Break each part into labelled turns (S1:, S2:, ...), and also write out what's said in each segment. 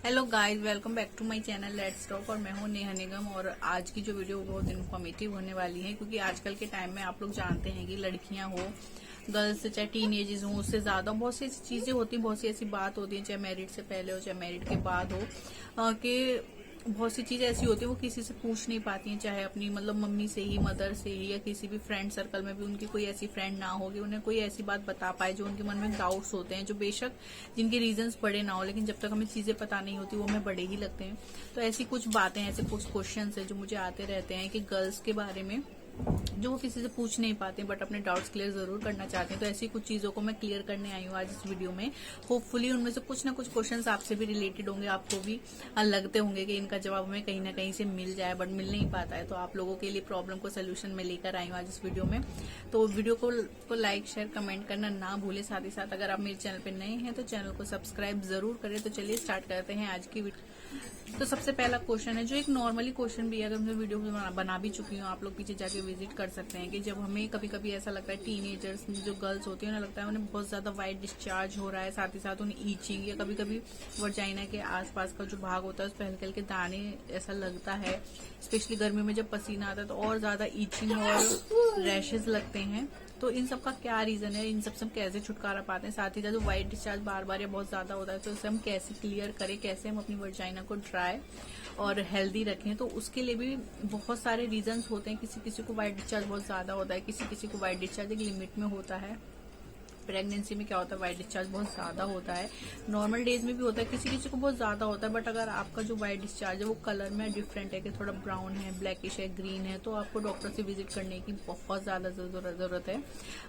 S1: Hello guys, welcome back to my channel let's talk. और मैं हूं नेहा निगम। और आज की जो वीडियो बहुत इन्फॉर्मेटिव होने वाली है, क्योंकि आजकल के टाइम में आप लोग जानते हैं कि लड़कियां हो, गर्ल्स चाहे टीन एजेस हो, उससे ज्यादा बहुत सी ऐसी चीजें होती हैं, बहुत सी ऐसी बात होती है, चाहे मैरिड से पहले हो चाहे मैरिड के बाद हो, कि बहुत सी चीजें ऐसी होती है वो किसी से पूछ नहीं पाती हैं, चाहे अपनी मतलब मम्मी से ही, मदर से ही, या किसी भी फ्रेंड सर्कल में भी उनकी कोई ऐसी फ्रेंड ना होगी उन्हें कोई ऐसी बात बता पाए जो उनके मन में डाउट्स होते हैं, जो बेशक जिनके रीजंस बड़े ना हो, लेकिन जब तक हमें चीजें पता नहीं होती वो हमें बड़े ही लगते हैं। तो ऐसी कुछ बातें, ऐसे कुछ क्वेश्चंस है जो मुझे आते रहते हैं कि गर्ल्स के बारे में जो वो किसी से पूछ नहीं पाते बट अपने डाउट्स क्लियर जरूर करना चाहते हैं। तो ऐसी कुछ चीजों को मैं क्लियर करने आई हूँ आज इस वीडियो में। होपफुली उनमें से कुछ ना कुछ क्वेश्चंस आपसे भी रिलेटेड होंगे, आपको भी लगते होंगे कि इनका जवाब हमें कहीं ना कहीं से मिल जाए, बट मिल नहीं पाता है। तो आप लोगों के लिए प्रॉब्लम को सोल्यूशन में लेकर आई हूँ आज इस वीडियो में। तो वीडियो को लाइक शेयर कमेंट करना ना भूले। साथ ही साथ अगर आप मेरे चैनल पे नए हैं तो चैनल को सब्सक्राइब जरूर करें। तो चलिए स्टार्ट करते हैं आज की वीडियो। तो सबसे पहला क्वेश्चन है, जो एक नॉर्मली क्वेश्चन भी है, अगर मैं वीडियो बना भी चुकी हूँ, आप लोग पीछे जाके विजिट कर सकते हैं, कि जब हमें कभी कभी ऐसा लगता है, टीनेजर्स जो गर्ल्स होती है उन्हें लगता है उन्हें बहुत ज्यादा वाइट डिस्चार्ज हो रहा है, साथ ही साथ उन्हें ईचिंग या कभी कभी वर्जाइना के आसपास का जो भाग होता है उस पर हल्के हल्के दाने ऐसा लगता है। स्पेशली गर्मी में जब पसीना आता है तो और ज्यादा ईचिंग और रैशेज लगते हैं। तो इन सब का क्या रीजन है, इन सब से हम कैसे छुटकारा पाते हैं, साथ ही साथ जो व्हाइट डिस्चार्ज बार बार या बहुत ज्यादा होता है तो इसे हम कैसे क्लियर करें, कैसे हम अपनी वर्जाइना को ड्राई और हेल्दी रखें। तो उसके लिए भी बहुत सारे रीजंस होते हैं। किसी किसी को व्हाइट डिस्चार्ज बहुत ज्यादा होता है, किसी किसी को व्हाइट डिस्चार्ज एक लिमिट में होता है। प्रेगनेंसी में क्या होता है, व्हाइट डिस्चार्ज बहुत ज्यादा होता है, नॉर्मल डेज में भी होता है, किसी किसी को बहुत ज्यादा होता है। बट अगर आपका जो व्हाइट डिस्चार्ज है वो कलर में डिफरेंट है, कि थोड़ा ब्राउन है, ब्लैकिश है, ग्रीन है, तो आपको डॉक्टर से विजिट करने की बहुत ज्यादा जरूरत है।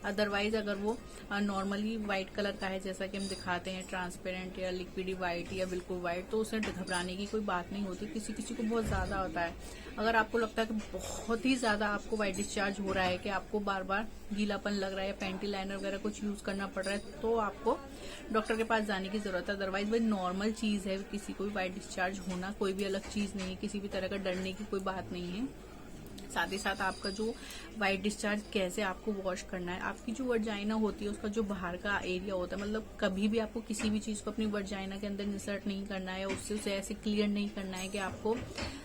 S1: अदरवाइज अगर वो नॉर्मली व्हाइट कलर का है, जैसा कि हम दिखाते हैं ट्रांसपेरेंट या लिक्विडी व्हाइट या बिल्कुल व्हाइट, तो उसे घबराने की कोई बात नहीं होती। किसी किसी को बहुत ज्यादा होता है। अगर आपको लगता है कि बहुत ही ज्यादा आपको व्हाइट डिस्चार्ज हो रहा है, कि आपको बार बार गीलापन लग रहा है या पैंटी लाइनर वगैरह कुछ यूज करना पड़ रहा है, तो आपको डॉक्टर के पास जाने की जरूरत है। अदरवाइज भाई नॉर्मल चीज है किसी को भी व्हाइट डिस्चार्ज होना, कोई भी अलग चीज नहीं है, किसी भी तरह का डरने की कोई बात नहीं है। साथ ही साथ आपका जो व्हाइट डिस्चार्ज कैसे आपको वॉश करना है, आपकी जो वर्जाइना होती है उसका जो बाहर का एरिया होता है, मतलब कभी भी आपको किसी भी चीज को अपनी वर्जाइना के अंदर इंसर्ट नहीं करना है, उससे उसे ऐसे क्लियर नहीं करना है कि आपको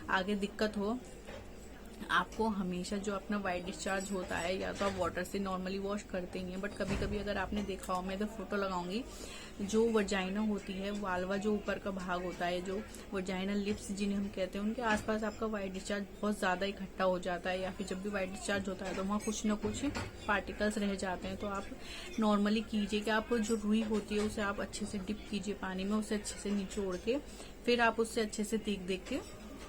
S1: आगे दिक्कत हो। आपको हमेशा जो अपना व्हाइट डिस्चार्ज होता है, या तो आप वाटर से नॉर्मली वॉश करते ही हैं, बट कभी कभी अगर आपने देखा हो, मैं तो फोटो लगाऊंगी, जो वर्जाइना होती है, वाल्वा जो ऊपर का भाग होता है, जो वर्जाइना लिप्स जिन्हें हम कहते हैं, उनके आसपास आपका व्हाइट डिस्चार्ज बहुत ज्यादा इकट्ठा हो जाता है, या फिर जब भी व्हाइट डिस्चार्ज होता है तो वहाँ कुछ न कुछ पार्टिकल्स रह जाते हैं। तो आप नॉर्मली कीजिए कि आप जो रुई होती है उसे आप अच्छे से डिप कीजिए पानी में, उसे अच्छे से निचोड़ के फिर आप उससे अच्छे से देख के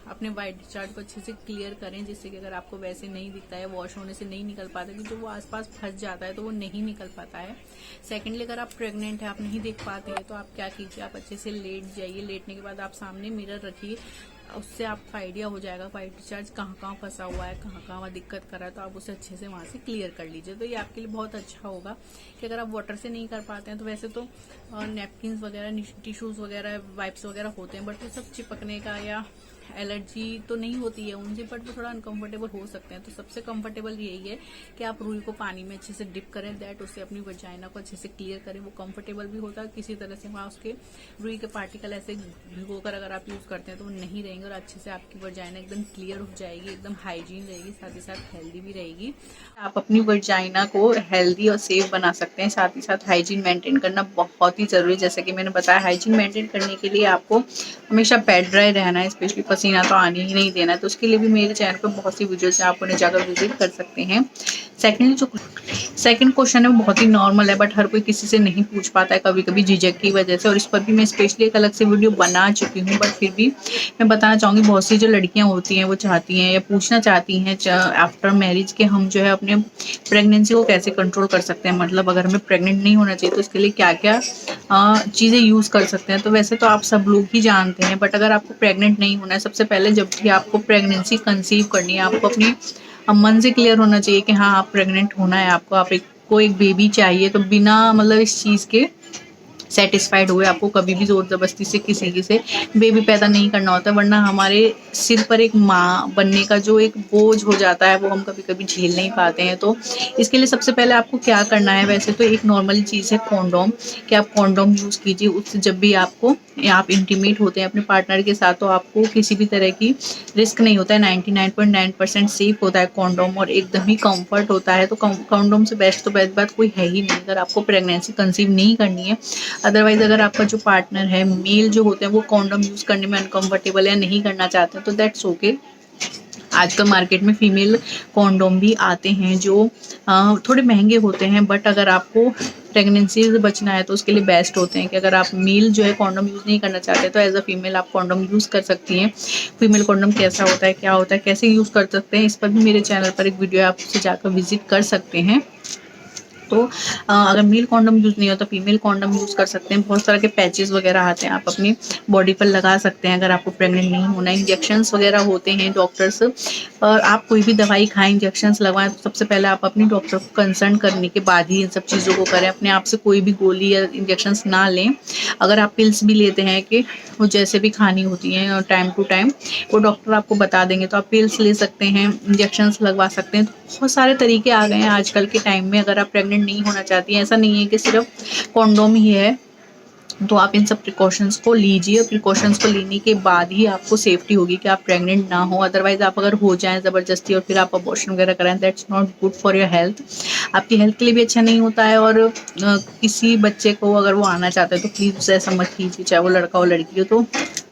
S1: अपने व्हाइट डिस्चार्ज को अच्छे से क्लियर करें, जिससे कि अगर आपको वैसे नहीं दिखता है, वॉश होने से नहीं निकल पाता, क्योंकि वो आसपास फंस जाता है तो वो नहीं निकल पाता है। सेकेंडली, अगर आप प्रेग्नेंट है, आप नहीं देख पाते हैं, तो आप क्या कीजिए, आप अच्छे से लेट जाइए। लेटने के बाद आप सामने मिरर रखिए, उससे आपको आइडिया हो जाएगा व्हाइट डिस्चार्ज कहाँ कहाँ फंसा हुआ है, कहाँ कहाँ दिक्कत कर रहा है, तो आप उसे अच्छे से वहां से क्लियर कर लीजिए। तो ये आपके लिए बहुत अच्छा होगा। कि अगर आप वाटर से नहीं कर पाते हैं तो वैसे तो नैपकिन वगैरह, टिश्यूज वगैरह, वाइप्स वगैरह होते हैं, बट वो सब चिपकने का या एलर्जी तो नहीं होती है उनसे, बट वो थोड़ा अनकंफर्टेबल हो सकते हैं। तो सबसे कंफर्टेबल यही है कि आप रुई को पानी में अच्छे से डिप करें, दैट उससे अपनी वर्जाइना को अच्छे से क्लियर करें। वो कंफर्टेबल भी होता है, किसी तरह से वहाँ उसके रुई के पार्टिकल ऐसे भिगोकर अगर आप यूज करते हैं तो वो नहीं रहेंगे, और अच्छे से आपकी वर्जाइना एकदम क्लियर हो जाएगी, एकदम हाइजीन रहेगी, साथ ही साथ हेल्दी भी रहेगी। आप अपनी वर्जाइना को हेल्दी और सेफ बना सकते हैं। साथ ही साथ हाइजीन मेंटेन करना बहुत ही जरूरी है। जैसे कि मैंने बताया, हाइजीन मेंटेन करने के लिए आपको हमेशा बेड ड्राई रहना है, स्पेशली पसीना तो आने ही नहीं देना है। तो उसके लिए भी मेरे चैनल पर बहुत सी वीडियोस हैं, आप उन्हें जाकर विजिट कर सकते हैं। सेकंड क्वेश्चन है वो बहुत ही नॉर्मल है, बट हर कोई किसी से नहीं पूछ पाता है, कभी कभी झिझक की वजह से, और इस पर भी मैं स्पेशली एक अलग से वीडियो बना चुकी हूँ। बट फिर भी मैं बताना चाहूंगी, बहुत सी जो लड़कियां होती हैं वो चाहती हैं या पूछना चाहती हैं आफ्टर मैरिज के हम जो है अपने प्रेगनेंसी को कैसे कंट्रोल कर सकते हैं, मतलब अगर हमें प्रेग्नेंट नहीं होना चाहिए तो इसके लिए क्या क्या चीजें यूज कर सकते हैं। तो वैसे तो आप सब लोग ही जानते हैं, बट अगर आपको प्रेग्नेंट नहीं होना है, सबसे पहले जब भी आपको प्रेगनेंसी कंसीव करनी है, आपको अपनी मन से क्लियर होना चाहिए कि हाँ आप प्रेग्नेंट होना है, आपको एक बेबी चाहिए। तो बिना मतलब इस चीज के सेटिस्फाइड हुए, आपको कभी भी ज़ोर ज़बरदस्ती से किसी की से बेबी पैदा नहीं करना होता, वरना हमारे सिर पर एक माँ बनने का जो एक बोझ हो जाता है वो हम कभी कभी झेल नहीं पाते हैं। तो इसके लिए सबसे पहले आपको क्या करना है, वैसे तो एक नॉर्मल चीज़ है कॉन्डोम, कि आप कॉन्डोम यूज़ कीजिए। उससे जब भी आपको आप इंटीमेट होते हैं अपने पार्टनर के साथ, तो आपको किसी भी तरह की रिस्क नहीं होता है। 99.9% सेफ होता है कॉन्डोम और एकदम ही कंफर्ट होता है। तो कॉन्डोम से बेस्ट बात कोई है ही नहीं अगर आपको प्रेगनेंसी कंसीव नहीं करनी है। अदरवाइज अगर आपका जो पार्टनर है मेल जो होते हैं वो कॉन्डोम यूज़ करने में अनकंफर्टेबल या नहीं करना चाहते हैं, तो दैट्स ओके। आजकल मार्केट में फीमेल कॉन्डोम भी आते हैं जो थोड़े महंगे होते हैं, बट अगर आपको प्रेगनेंसी से बचना है तो उसके लिए बेस्ट होते हैं कि अगर आप मेल जो है कॉन्डोम यूज़ नहीं करना चाहते तो एज अ फीमेल आप कॉन्डोम यूज़ कर सकती हैं। फीमेल कॉन्डोम कैसा होता है, क्या होता है, कैसे यूज़ कर सकते हैं, इस पर भी मेरे चैनल पर एक वीडियो है, आप उसे जाकर विजिट कर सकते हैं। तो अगर मेल कॉन्डम यूज़ नहीं हो तो फीमेल कॉन्डम यूज़ कर सकते हैं। बहुत तरह के पैचेस वगैरह आते हैं, आप अपनी बॉडी पर लगा सकते हैं अगर आपको प्रेग्नेंट नहीं होना है। इंजेक्शंस वगैरह होते हैं डॉक्टर्स, और आप कोई भी दवाई खाएं, इंजेक्शंस लगवाएं तो सबसे पहले आप अपनी डॉक्टर को कंसल्ट करने के बाद ही इन सब चीज़ों को करें। अपने आप से कोई भी गोली या इंजेक्शंस ना लें। अगर आप पिल्स भी लेते हैं कि वो जैसे भी खानी होती हैं टाइम टू टाइम, वो डॉक्टर आपको बता देंगे, तो आप पिल्स ले सकते हैं, इंजेक्शंस लगवा सकते हैं। तो बहुत सारे तरीके आ गए हैं आजकल के टाइम में। अगर आप प्रेग्नेंट नहीं होना चाहती हैं, ऐसा नहीं है कि सिर्फ कॉन्डोम ही है, तो आप इन सब प्रिकॉशंस को लीजिए। प्रिकॉशंस को लेने के बाद ही आपको सेफ्टी होगी कि आप प्रेग्नेंट ना हो। अदरवाइज आप अगर हो जाएं ज़बरदस्ती और फिर आप अबॉर्शन वगैरह कराएं, that's not good for your health. आपकी हेल्थ के लिए भी अच्छा नहीं होता है। और किसी बच्चे को अगर वो आना चाहता है तो प्लीज़ उसे ऐसा मत कीजिए, चाहे वो लड़का हो लड़की हो। तो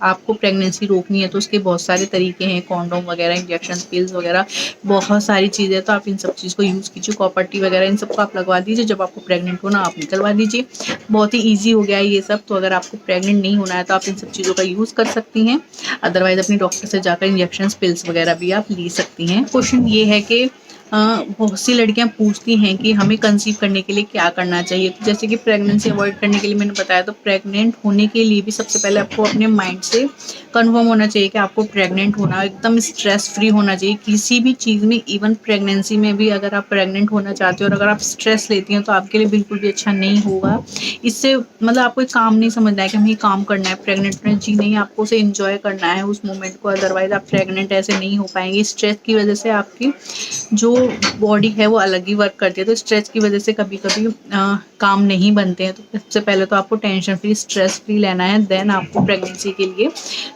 S1: आपको प्रेगनेंसी रोकनी है तो उसके बहुत सारे तरीके हैं, कॉन्डोम वगैरह, इंजेक्शन, पिल्स वगैरह, बहुत सारी चीज़ें। तो आप इन सब चीज़ को यूज़ कीजिए। कॉपर टी वगैरह इन सबको आप लगवा दीजिए। जब आपको प्रेग्नेंट होना आप निकलवा दीजिए। बहुत ही ईजी हो गया है ये सब। तो अगर आपको प्रेग्नेंट नहीं होना है तो आप इन सब चीज़ों का यूज़ कर सकती हैं। अदरवाइज अपनी डॉक्टर से जाकर इंजेक्शन, पिल्स वगैरह भी आप ले सकती हैं। क्वेश्चन ये है कि बहुत सी लड़कियां पूछती हैं कि हमें कंसीव करने के लिए क्या करना चाहिए। तो जैसे कि प्रेगनेंसी अवॉइड करने के लिए मैंने बताया, तो प्रेग्नेंट होने के लिए भी सबसे पहले आपको अपने माइंड से कंफर्म होना चाहिए कि आपको प्रेग्नेंट होना, एकदम स्ट्रेस फ्री होना चाहिए किसी भी चीज़ में। इवन प्रेगनेंसी में भी अगर आप प्रेग्नेंट होना चाहते हो और अगर आप स्ट्रेस लेती हैं तो आपके लिए बिल्कुल भी अच्छा नहीं होगा। इससे मतलब आपको एक काम नहीं समझना है कि हमें काम करना है प्रेग्नेंट में, जी नहीं, आपको उसे इंजॉय करना है उस मोमेंट को। अदरवाइज आप प्रेग्नेंट ऐसे नहीं हो पाएंगे। स्ट्रेस की वजह से आपकी जो बॉडी है वो अलग ही वर्क करती है, तो स्ट्रेस की वजह से कभी कभी काम नहीं बनते हैं। तो सबसे पहले तो आपको टेंशन फ्री, स्ट्रेस फ्री लेना है, देन आपको प्रेगनेंसी के लिए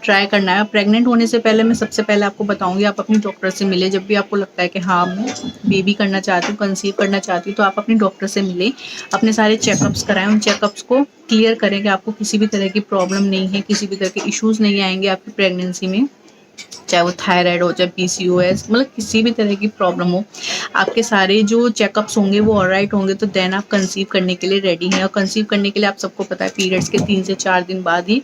S1: ट्राई करना है। प्रेग्नेंट होने से पहले मैं सबसे पहले आपको बताऊंगी, आप अपनी डॉक्टर से मिले। जब भी आपको लगता है कि हाँ मैं बेबी करना चाहती हूँ, कंसीव करना चाहती हूँ, तो आप अपनी डॉक्टर से मिले, अपने सारे चेकअप्स कराएं। उन चेकअप्स को क्लियर करें कि आपको किसी भी तरह की प्रॉब्लम नहीं है, किसी भी तरह के इश्यूज नहीं आएंगे आपकी प्रेगनेंसी में, चाहे वो थायराइड हो, चाहे पीसीओएस, मतलब किसी भी तरह की प्रॉब्लम हो। आपके सारे जो चेकअप्स होंगे वो ऑलराइट होंगे, तो देन आप कंसीव करने के लिए रेडी हैं। और कंसीव करने के लिए आप सबको पता है पीरियड्स के 3 से 4 दिन बाद ही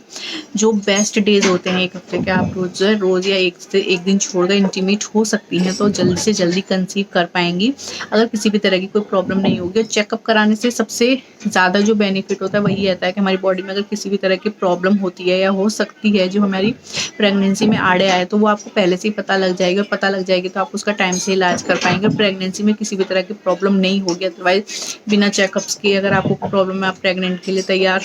S1: जो बेस्ट डेज होते हैं एक हफ्ते के, आप रोज़ या एक दिन छोड़कर इंटीमेट हो सकती हैं, तो जल्दी से जल्दी कंसीव कर पाएंगी अगर किसी भी तरह की कोई प्रॉब्लम नहीं होगी। चेकअप कराने से सबसे ज़्यादा जो बेनिफिट होता है वही रहता है कि हमारी बॉडी में अगर किसी भी तरह की प्रॉब्लम होती है या हो सकती है जो हमारी प्रेगनेंसी में आड़े आए, तो वो आपको पहले से ही पता लग जाएगी। और पता लग जाएगी तो आप उसका टाइम से इलाज कर पाएंगे। प्रेगनेंसी में किसी भी तरह की प्रॉब्लम नहीं होगी। अदरवाइज बिना चेकअप्स के अगर आपको प्रॉब्लम है, आप प्रेग्नेंट के लिए तैयार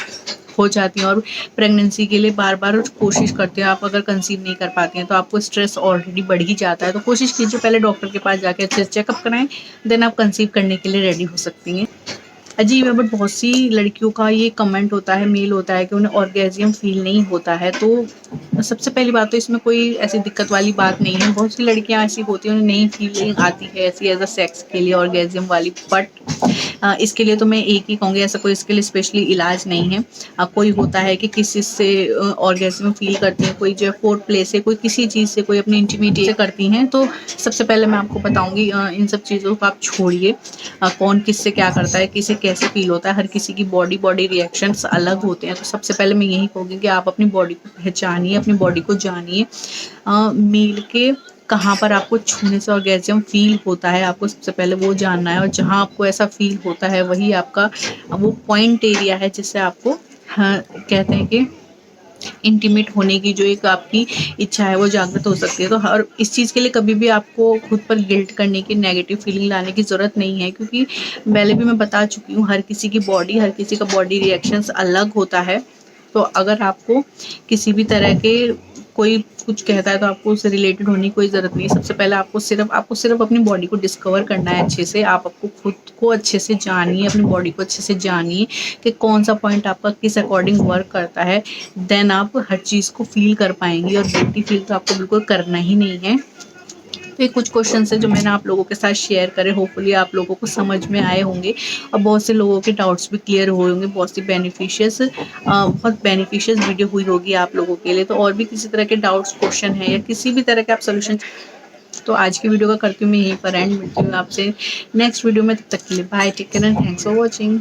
S1: हो जाती हैं और प्रेगनेंसी के लिए बार बार कोशिश करते हैं, आप अगर कंसीव नहीं कर पाती हैं तो आपको स्ट्रेस ऑलरेडी बढ़ ही जाता है। तो कोशिश कीजिए पहले डॉक्टर के पास जाके अच्छे से चेकअप कराएं, देन आप कंसीव करने के लिए रेडी हो सकती हैं। अजीब है, बट बहुत सी लड़कियों का ये कमेंट होता है, मेल होता है कि उन्हें ऑर्गेज़म फील नहीं होता है। तो सबसे पहली बात तो इसमें कोई ऐसी दिक्कत वाली बात नहीं है। बहुत सी लड़कियां ऐसी होती हैं उन्हें नहीं फीलिंग आती है ऐसी एज अ सेक्स के लिए ऑर्गेज़म वाली, बट इसके लिए तो मैं एक ही कहूँगी, ऐसा कोई इसके लिए स्पेशली इलाज नहीं है। कोई होता है कि किसी से ऑर्गेज़म फील करती हैं, कोई जो है फोर्थ प्ले से, कोई किसी चीज़ से, कोई अपनी इंटीमेटी से करती हैं। तो सबसे पहले मैं आपको बताऊँगी इन सब चीज़ों को आप छोड़िए। कौन किससे क्या करता है, किसे कैसे फील होता है, हर किसी की बॉडी रिएक्शंस अलग होते हैं। तो सबसे पहले मैं यही कहूँगी कि आप अपनी बॉडी को पहचानिए, अपनी बॉडी को जानिए। मेल के कहाँ पर आपको छूने से ऑर्गेज़म फील होता है, आपको सबसे पहले वो जानना है। और जहाँ आपको ऐसा फील होता है वही आपका वो पॉइंट एरिया है जिससे आपको कहते हैं कि इंटीमेट होने की जो एक आपकी इच्छा है वो जागृत हो सकती है। तो हर इस चीज़ के लिए कभी भी आपको खुद पर गिल्ट करने की, नेगेटिव फीलिंग लाने की ज़रूरत नहीं है, क्योंकि पहले भी मैं बता चुकी हूँ, हर किसी की बॉडी, हर किसी का बॉडी रिएक्शंस अलग होता है। तो अगर आपको किसी भी तरह के कोई कुछ कहता है तो आपको उससे रिलेटेड होने की कोई ज़रूरत नहीं है। सबसे पहले आपको सिर्फ अपनी बॉडी को डिस्कवर करना है अच्छे से। आप आपको खुद को अच्छे से जानिए, अपनी बॉडी को अच्छे से जानिए कि कौन सा पॉइंट आपका किस अकॉर्डिंग वर्क करता है। देन आप हर चीज़ को फील कर पाएंगी, और गिल्टी फील तो आपको बिल्कुल करना ही नहीं है। तो ये कुछ क्वेश्चन है जो मैंने आप लोगों के साथ शेयर करे, होपफुली आप लोगों को समझ में आए होंगे और बहुत से लोगों के डाउट्स भी क्लियर हुए होंगे। बहुत बेनिफिशियस वीडियो हुई होगी आप लोगों के लिए। तो और भी किसी तरह के डाउट्स, क्वेश्चन है या किसी भी तरह के आप सोल्यूशन, तो आज की वीडियो का करती हूँ मैं यहीं पर एंड। मिलती हूँ आपसे नेक्स्ट वीडियो में, तब तक के लिए bye, take care and thanks for watching.